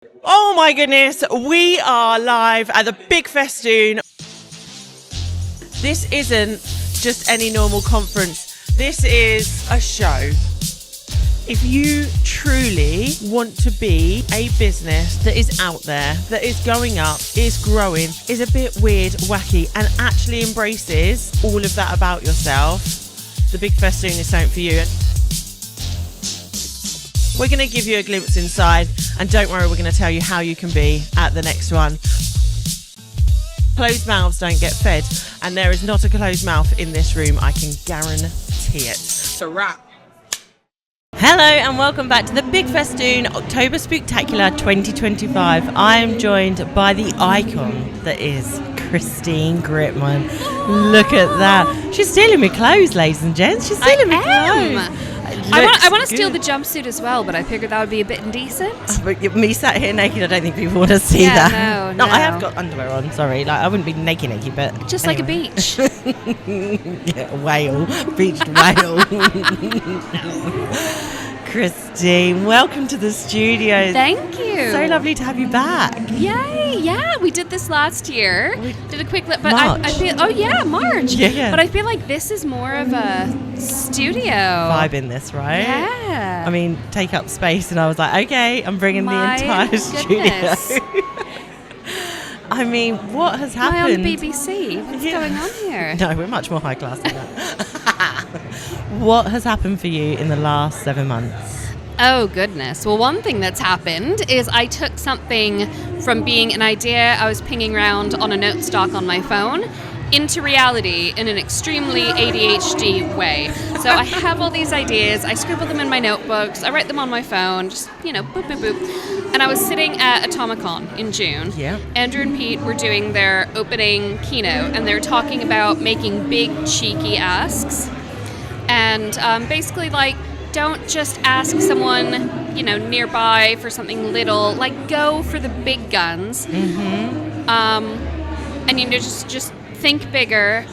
Oh my goodness, we are live at the Big Festoon. This isn't just any normal conference. This is a show. If you truly want to be a business that is out there, that is going up, is growing, is a bit weird, wacky, and actually embraces all of that about yourself, the Big Festoon is something for you. We're going to give you a glimpse inside, and don't worry, we're going to tell you how you can be at the next one. Closed mouths don't get fed, and there is not a closed mouth in this room, I can guarantee it. It's a wrap. Hello and welcome back to the Big Festoon October Spooktacular 2025. I am joined by the icon that is Christine Gritman. Look at that. She's stealing me clothes, ladies and gents. She's stealing me clothes. I want to steal the jumpsuit as well, but I figured that would be a bit indecent. But me sat here naked, I don't think people want to see that. No, I have got underwear on, sorry. Like I wouldn't be naked, but just anyway. like a beach. Yeah, whale. Beached whale. Christine, welcome to the studio. Thank you. So lovely to have you back. Yay, yeah, we did this last year. Did a quick but March. I feel March. Yeah. But I feel like this is more of a studio Vibe in this, right? Yeah. I mean, take up space, and I was like, okay, I'm bringing the entire studio. I mean, what has happened? Am I on the BBC? What's going on here? No, we're much more high class than that. What has happened for you in the last 7 months? Oh, goodness. Well, one thing that's happened is I took something from being an idea I was pinging around on a note stock on my phone into reality in an extremely ADHD way. So I have all these ideas, I scribble them in my notebooks, I write them on my phone, just, boop, boop, boop. And I was sitting at Atomicon in June. Yeah. Andrew and Pete were doing their opening keynote, and they were talking about making big, cheeky asks. And basically, don't just ask someone, nearby for something little. Go for the big guns. Mm-hmm. And, just think bigger.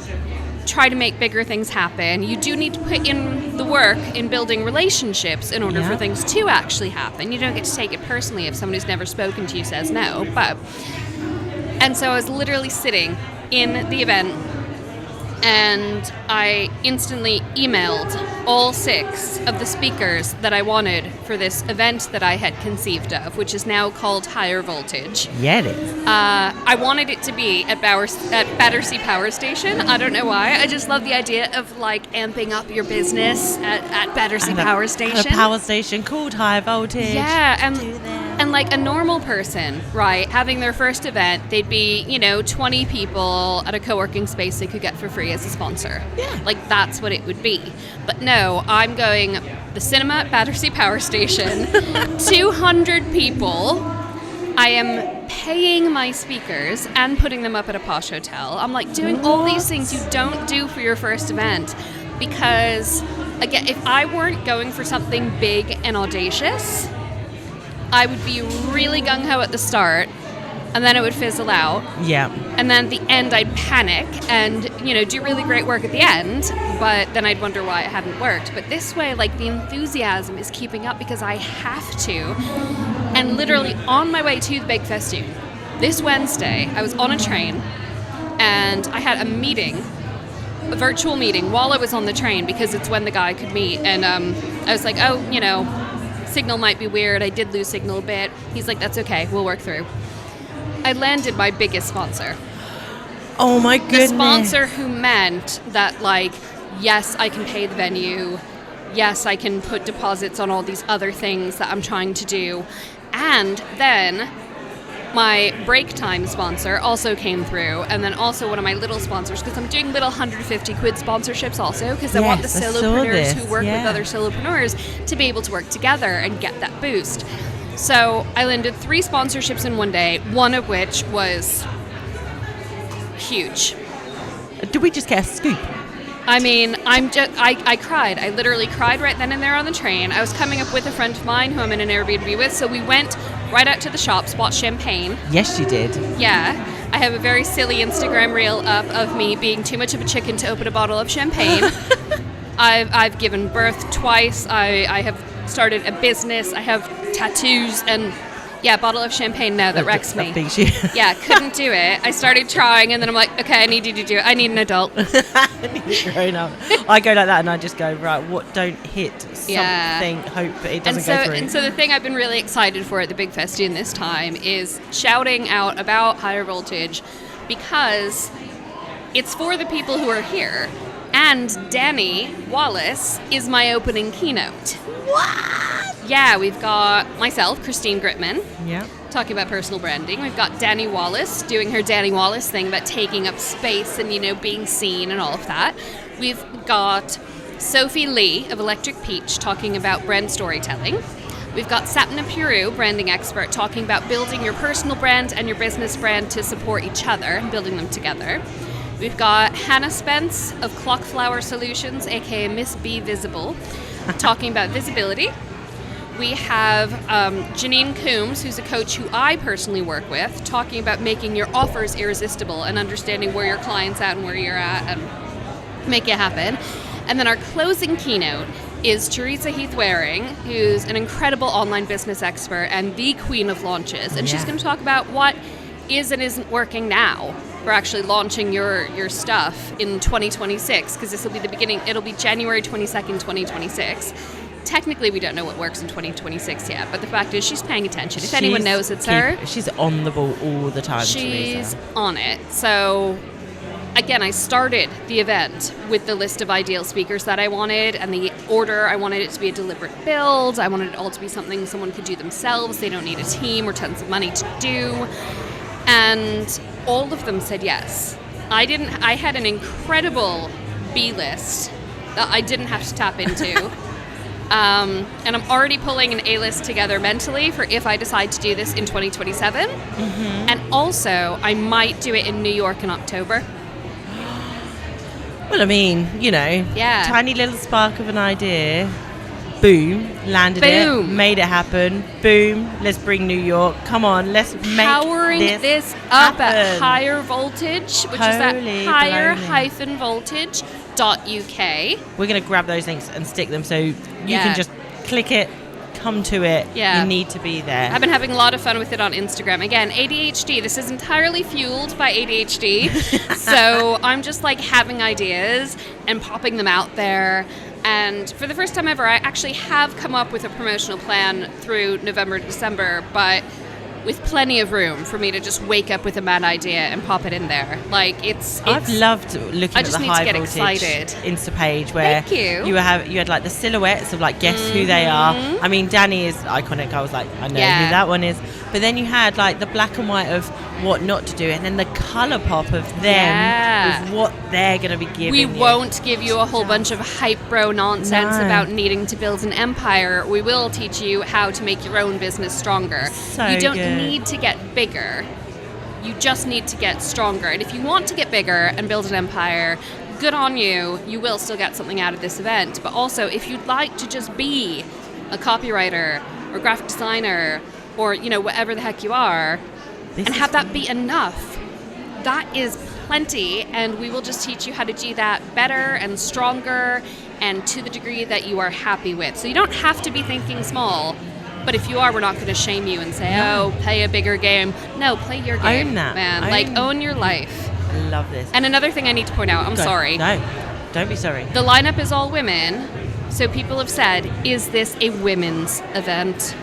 Try to make bigger things happen. You do need to put in the work in building relationships in order for things to actually happen. You don't get to take it personally if somebody who's never spoken to you says no. And so I was literally sitting in the event, and I instantly emailed all 6 of the speakers that I wanted for this event that I had conceived of, which is now called Higher Voltage. Yeah, it is. I wanted it to be at Battersea Power Station. I don't know why. I just love the idea of amping up your business at Battersea Power Station. A power station called Higher Voltage. Yeah, and like a normal person, right, having their first event, they'd be, 20 people at a co-working space they could get for free as a sponsor. Yeah. That's what it would be. But no, I'm going the cinema at Battersea Power Station, 200 people. I am paying my speakers and putting them up at a posh hotel. I'm doing all these things you don't do for your first event, because again, if I weren't going for something big and audacious, I would be really gung-ho at the start, and then it would fizzle out. Yeah. And then at the end, I'd panic and, do really great work at the end, but then I'd wonder why it hadn't worked. But this way, the enthusiasm is keeping up because I have to. And literally on my way to the Big Festoon, this Wednesday, I was on a train, and I had a virtual meeting while I was on the train, because it's when the guy could meet. And I was like, signal might be weird. I did lose signal a bit. He's like, that's okay. We'll work through. I landed my biggest sponsor. Oh my goodness. The sponsor who meant that, yes, I can pay the venue. Yes, I can put deposits on all these other things that I'm trying to do. And then my break time sponsor also came through, and then also one of my little sponsors, because I'm doing little 150 quid sponsorships also, because I want the solopreneurs who work with other solopreneurs to be able to work together and get that boost. So I landed 3 sponsorships in one day, one of which was huge. Did we just get a scoop? I mean, I cried. I literally cried right then and there on the train. I was coming up with a friend of mine who I'm in an Airbnb with, so we went right out to the shops, bought champagne. Yes, you did. Yeah. I have a very silly Instagram reel up of me being too much of a chicken to open a bottle of champagne. I've given birth twice. I have started a business. I have tattoos, and Yeah, bottle of champagne now that wrecks me. That Yeah, couldn't do it. I started trying, and then I'm like, okay, I need you to do it. I need an adult. I need a grown up. I go like that, and I just go, right, what, don't hit something, hope it doesn't go through. And so the thing I've been really excited for at the Big Festoon this time is shouting out about higher voltage, because it's for the people who are here. And Danny Wallace is my opening keynote. What? Yeah, we've got myself, Christine Gritman, talking about personal branding. We've got Danny Wallace doing her Danny Wallace thing about taking up space and, being seen and all of that. We've got Sophie Lee of Electric Peach talking about brand storytelling. We've got Sapna Puru, branding expert, talking about building your personal brand and your business brand to support each other and building them together. We've got Hannah Spence of Clockflower Solutions, aka Miss Be Visible, talking about visibility. We have Janine Coombs, who's a coach who I personally work with, talking about making your offers irresistible and understanding where your client's at and where you're at and make it happen. And then our closing keynote is Teresa Heath-Waring, who's an incredible online business expert and the queen of launches. And she's going to talk about what is and isn't working now for actually launching your stuff in 2026, because this will be the beginning. It'll be January 22nd, 2026. Technically, we don't know what works in 2026 yet, but the fact is she's paying attention. If anyone knows, it's her. She's on the ball all the time, She's Teresa. on it. So, again, I started the event with the list of ideal speakers that I wanted and the order. I wanted it to be a deliberate build. I wanted it all to be something someone could do themselves. They don't need a team or tons of money to do. And all of them said yes. I had an incredible B list that I didn't have to tap into. And I'm already pulling an A-list together mentally for if I decide to do this in 2027. And also, I might do it in New York in October. Well, I mean, tiny little spark of an idea. Boom, landed it, made it happen. Boom, let's bring New York. Come on, let's powering make this up at Higher Voltage, which is at higher-voltage.uk. We're going to grab those links and stick them so you can just click it, come to it. You need to be there. I've been having a lot of fun with it on Instagram. Again, ADHD. This is entirely fueled by ADHD. So I'm just having ideas and popping them out there. And for the first time ever, I actually have come up with a promotional plan through November, December, but with plenty of room for me to just wake up with a mad idea and pop it in there. I've loved looking at the high voltage Insta page where you had the silhouettes of guess who they are. I mean, Danny is iconic. I was like, I know who that one is. But then you had the black and white of what not to do, and then the color pop of them with what they're going to be giving. We won't give you a whole bunch of hype bro nonsense about needing to build an empire. We will teach you how to make your own business stronger. You don't need to get bigger. You just need to get stronger. And if you want to get bigger and build an empire, good on you. You will still get something out of this event. But also, if you'd like to just be a copywriter or graphic designer or whatever the heck you are, and have that be enough, that is plenty, and we will just teach you how to do that better and stronger and to the degree that you are happy with. So you don't have to be thinking small, but if you are, we're not going to shame you and say, play a bigger game. No, play your game. Own that. Man. Own your life. I love this. And another thing I need to point out, I'm sorry. No, don't be sorry. The lineup is all women, so people have said, is this a women's event?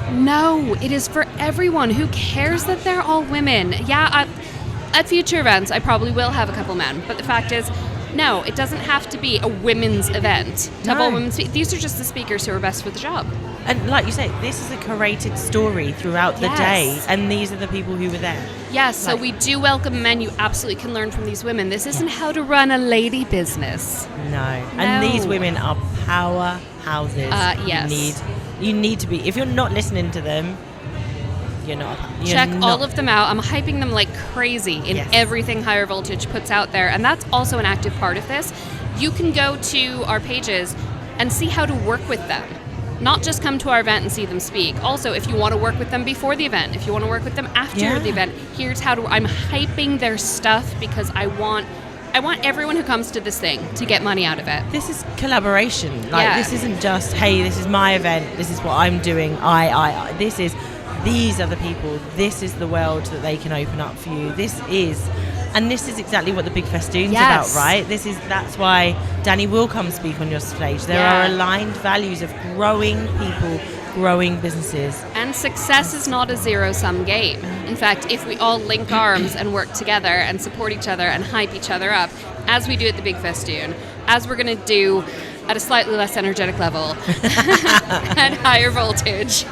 No, it is for everyone. Who cares that they're all women? Yeah, at future events, I probably will have a couple men. But the fact is, no, it doesn't have to be a women's event to have all women speak. These are just the speakers who are best for the job. And like you say, this is a curated story throughout the day, and these are the people who were there. Yes, so we do welcome men. You absolutely can learn from these women. This isn't how to run a lady business. No. And these women are powerhouses. Yes. You need to be. If you're not listening to them, Check all of them out. I'm hyping them like crazy in everything Higher Voltage puts out there. And that's also an active part of this. You can go to our pages and see how to work with them. Not just come to our event and see them speak. Also, if you want to work with them before the event, if you want to work with them after the event, here's how to... I'm hyping their stuff because I want everyone who comes to this thing to get money out of it. This is collaboration. This isn't just, hey, this is my event, this is what I'm doing, this is these are the people, this is the world that they can open up for you. This is exactly what the Big Festoon's about, right? That's why Danny will come speak on your stage. There are aligned values of growing people, growing businesses. And success is not a zero-sum game. In fact, if we all link arms and work together and support each other and hype each other up, as we do at the Big Festoon, as we're going to do at a slightly less energetic level, at higher voltage.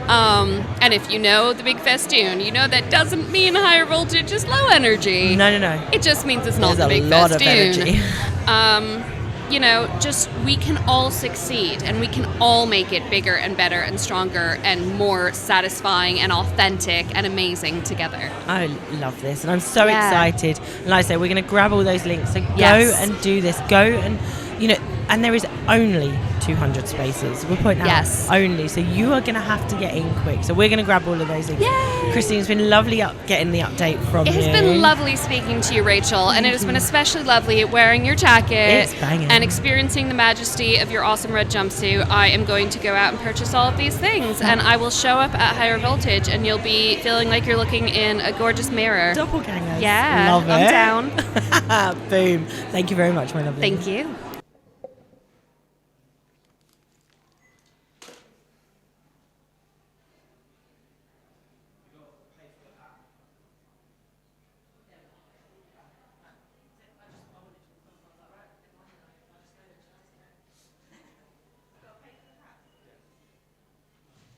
And if you know the Big Festoon, you know that doesn't mean higher voltage is low energy. No. It just means it's not There's the Big a lot Festoon. of energy. Just we can all succeed, and we can all make it bigger and better and stronger and more satisfying and authentic and amazing together. I love this, and I'm so excited. And like I say, we're going to grab all those links. So go and do this. Go and, and there is only 200 spaces. We're pointing out only. So you are going to have to get in quick. So we're going to grab all of those links. Yay! Christine, it's been lovely getting the update from you. It has been lovely speaking to you, Rachel, and it has been especially lovely wearing your jacket and experiencing the majesty of your awesome red jumpsuit. I am going to go out and purchase all of these things, and I will show up at higher voltage, and you'll be feeling like you're looking in a gorgeous mirror. Doppelgangers. Yeah, Love it. I'm down. Boom. Thank you very much, my lovely. Thank you.